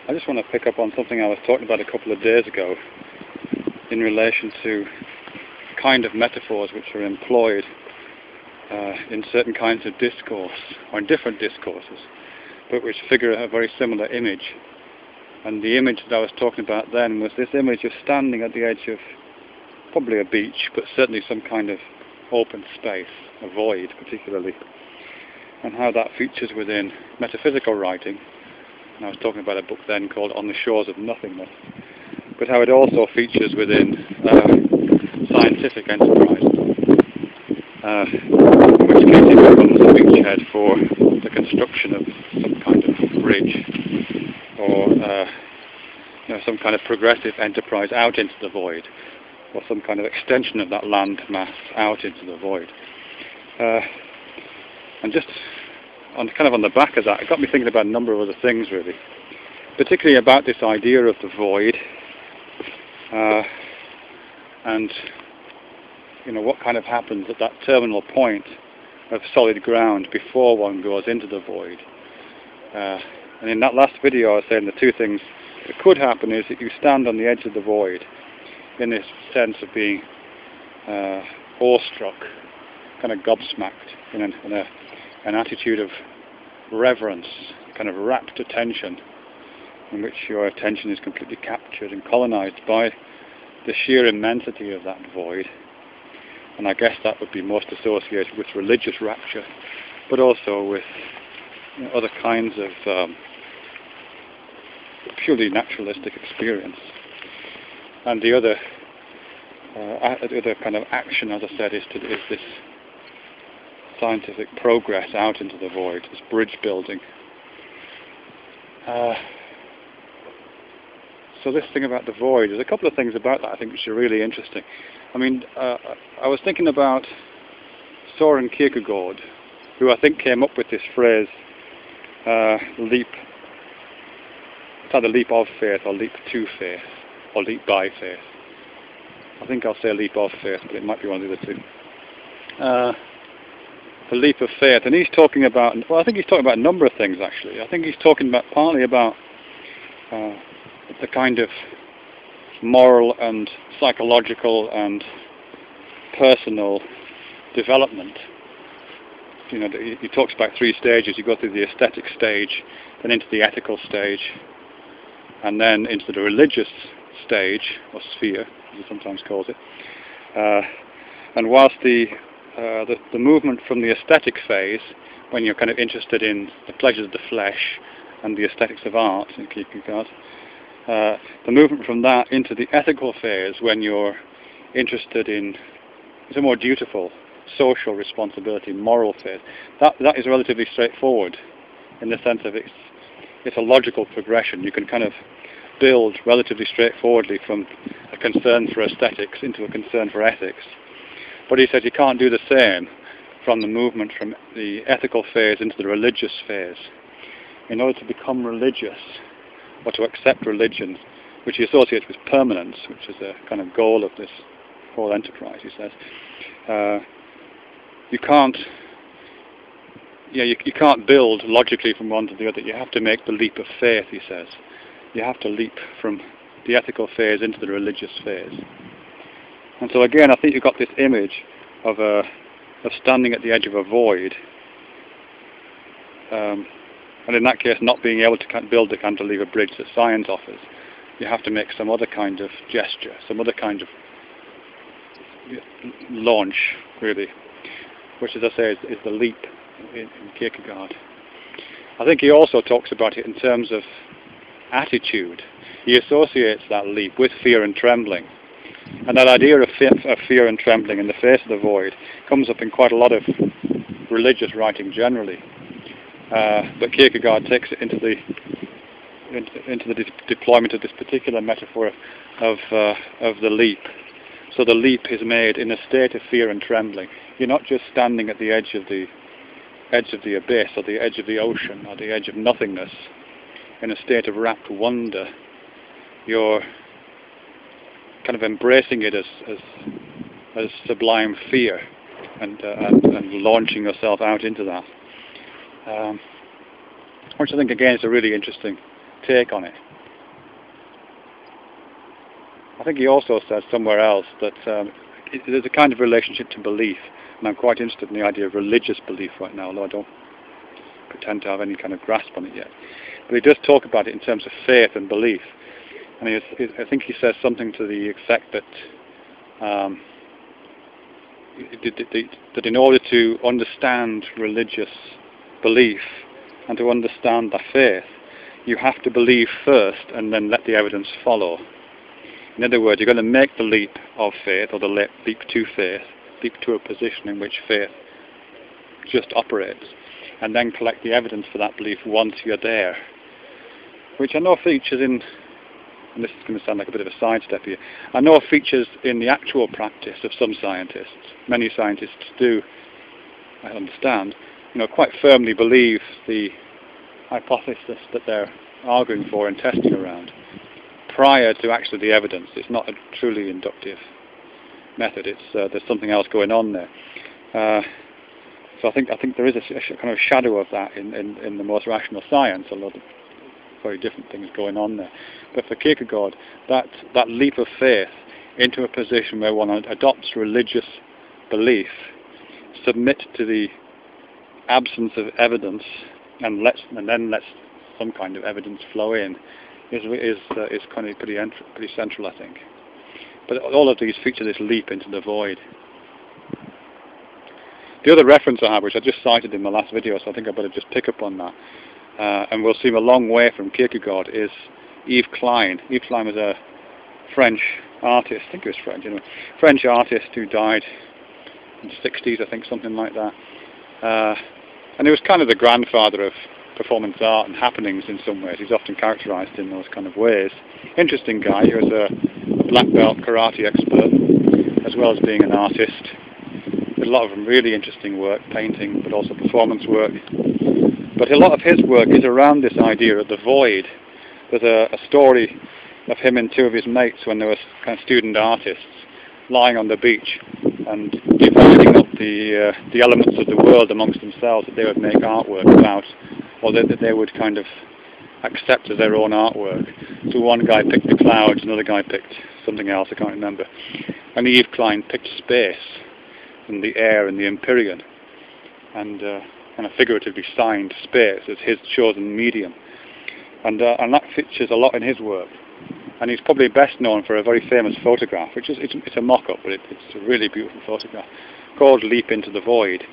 I just want to pick up on something I was talking about a couple of days ago in relation to kind of metaphors which are employed in certain kinds of discourse, or in different discourses, but which figure a very similar image. And the image that I was talking about then was this image of standing at the edge of probably a beach, but certainly some kind of open space, a void particularly, and how that features within metaphysical writing. And I was talking about a book then called On the Shores of Nothingness, but how it also features within scientific enterprise, in which case it becomes a beachhead for the construction of some kind of bridge, or some kind of progressive enterprise out into the void, or some kind of extension of that land mass out into the void. And just on the back of that, it got me thinking about a number of other things really, particularly about this idea of the void, and what kind of happens at that terminal point of solid ground before one goes into the void. And in that last video I was saying the two things that could happen is that you stand on the edge of the void in this sense of being awestruck, kind of gobsmacked, in an attitude of reverence, kind of rapt attention, in which your attention is completely captured and colonized by the sheer immensity of that void. And I guess that would be most associated with religious rapture, but also with other kinds of purely naturalistic experience. And the other kind of action, as I said, is this scientific progress out into the void, this bridge building. So this thing about the void, there's a couple of things about that I think which are really interesting. I mean, I was thinking about Søren Kierkegaard, who I think came up with this phrase, leap. It's either leap of faith or leap to faith, or leap by faith. I think I'll say leap of faith, but it might be one of the other two. The leap of faith, and he's talking about, well, I think he's talking about a number of things actually. I think he's talking about partly about the kind of moral and psychological and personal development. He talks about three stages. You go through the aesthetic stage, then into the ethical stage, and then into the religious stage, or sphere, as he sometimes calls it. And whilst the movement from the aesthetic phase, when you're kind of interested in the pleasures of the flesh and the aesthetics of art, in Kierkegaard, the movement from that into the ethical phase, when you're interested in a more dutiful social responsibility, moral phase, that is relatively straightforward in the sense of it's a logical progression. You can kind of build relatively straightforwardly from a concern for aesthetics into a concern for ethics. But he says you can't do the same from the movement from the ethical phase into the religious phase. In order to become religious, or to accept religion, which he associates with permanence, which is a kind of goal of this whole enterprise, he says, you can't build logically from one to the other. You have to make the leap of faith, he says. You have to leap from the ethical phase into the religious phase. And so again, I think you've got this image of standing at the edge of a void, and in that case not being able to build the cantilever bridge that science offers. You have to make some other kind of gesture, some other kind of launch, really, which, as I say, is the leap in Kierkegaard. I think he also talks about it in terms of attitude. He associates that leap with fear and trembling. And that idea of fear and trembling in the face of the void comes up in quite a lot of religious writing generally. But Kierkegaard takes it into the deployment of this particular metaphor of the leap. So the leap is made in a state of fear and trembling. You're not just standing at the edge of the abyss, or the edge of the ocean, or the edge of nothingness, in a state of rapt wonder. You're kind of embracing it as sublime fear, and launching yourself out into that. Which I think again is a really interesting take on it. I think he also says somewhere else that there's a kind of relationship to belief, and I'm quite interested in the idea of religious belief right now, although I don't pretend to have any kind of grasp on it yet. But he does talk about it in terms of faith and belief, and I think he says something to the effect that that in order to understand religious belief and to understand the faith, you have to believe first and then let the evidence follow. In other words, you're going to make the leap of faith, or the leap to faith, leap to a position in which faith just operates, and then collect the evidence for that belief once you're there. Which I know features in, and this is going to sound like a bit of a sidestep here, I know features in the actual practice of some scientists. Many scientists do, I understand, quite firmly believe the hypothesis that they're arguing for and testing around prior to actually the evidence. It's not a truly inductive method. It's there's something else going on there. So I think there is a kind of shadow of that in the most rational science, although there's very different things going on there. But for Kierkegaard, that leap of faith into a position where one adopts religious belief, submit to the absence of evidence, and then lets some kind of evidence flow in, is kind of pretty central, I think. But all of these feature this leap into the void. The other reference I have, which I just cited in my last video, so I think I better just pick up on that, and will seem a long way from Kierkegaard, is Yves Klein. Yves Klein was a French artist, I think he was French anyway, French artist who died in the 60s, I think, something like that. And he was kind of the grandfather of performance art and happenings in some ways. He's often characterised in those kind of ways. Interesting guy. He was a black belt karate expert, as well as being an artist. Did a lot of really interesting work, painting, but also performance work. But a lot of his work is around this idea of the void. There's a story of him and two of his mates when they were kind of student artists, lying on the beach and dividing up the elements of the world amongst themselves that they would make artwork about, or that they would kind of accept as their own artwork. So one guy picked the clouds, another guy picked something else, I can't remember. And Yves Klein picked space and the air and the empyrean, and kind of figuratively signed space as his chosen medium. And that features a lot in his work. And he's probably best known for a very famous photograph, which is it's a mock-up, but it's a really beautiful photograph, called Leap into the Void,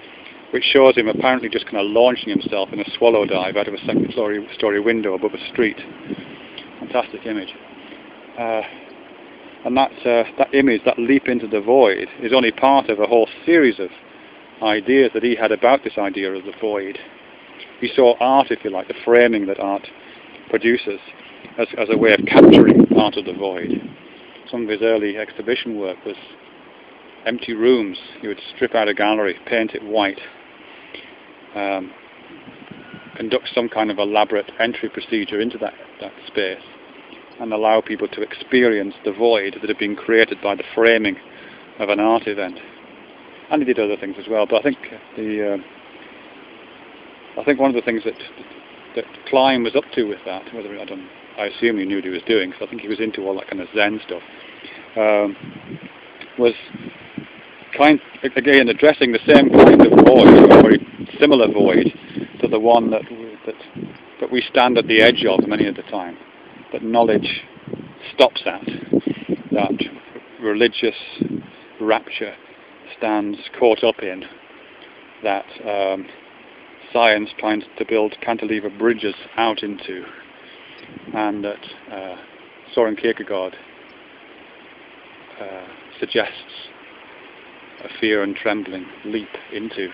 which shows him apparently just kind of launching himself in a swallow dive out of a second-story window above a street. Fantastic image. And that image, that leap into the void, is only part of a whole series of ideas that he had about this idea of the void. He saw art, if you like, the framing that art produces, as a way of capturing part of the void. Some of his early exhibition work was empty rooms. He would strip out a gallery, paint it white, conduct some kind of elaborate entry procedure into that space, and allow people to experience the void that had been created by the framing of an art event. And he did other things as well, but I think one of the things that Klein was up to with that, I assume he knew what he was doing, because I think he was into all that kind of Zen stuff, was again addressing the same kind of void, a very similar void to the one that we stand at the edge of many of the time, that knowledge stops at, that religious rapture stands caught up in, that science trying to build cantilever bridges out into, and that Soren Kierkegaard suggests a fear and trembling leap into.